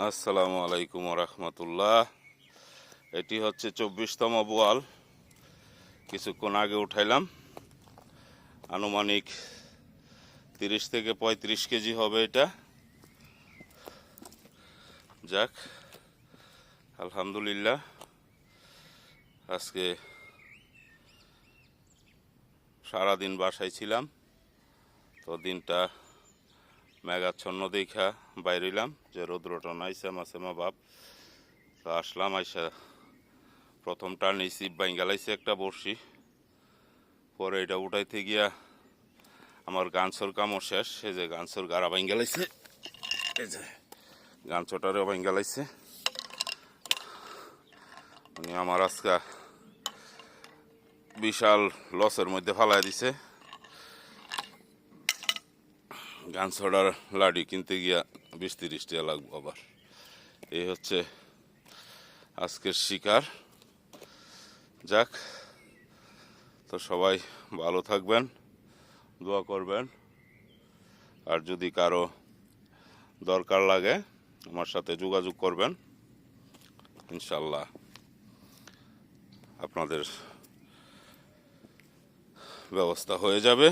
আসসালামু আলাইকুম রহমতুল্লাহ। এটি হচ্ছে 24তম বোয়াল। কিছুক্ষণ আগে উঠাইলাম। আনুমানিক 30 থেকে 35 কেজি হবে এটা। যাক, আলহামদুলিল্লাহ। আজকে সারাদিন বাসায় ছিলাম, তো দিনটা মেঘাচ্ছন্ন দেখা বাইরিলাম যে রৌদ্রটা নাইছে মাসেমা বাপ। তো আসলাম, আইসা প্রথমটা নিয়েছি বাইঙ্গালাইছে একটা বড়শি। পরে এটা উঠাইতে গিয়া আমার গানছর কামও শেষ। এই যে গানছর গাড়া বাইঙ্গালাইছে, এই যে গানছটারেও বাইঙ্গালাইছে। উনি আমার আজকা বিশাল লসের মধ্যে ফালাই দিছে। গানছটার লাডি কিনতে গিয়া 20-30 টাকা লাগবো আবার। এই হচ্ছে আজকের শিকার। যাক, তো সবাই ভালো থাকবেন, দোয়া করবেন। আর যদি কারো দরকার লাগে আমার সাথে যোগাযোগ করবেন, ইনশাল্লাহ আপনাদের ব্যবস্থা হয়ে যাবে।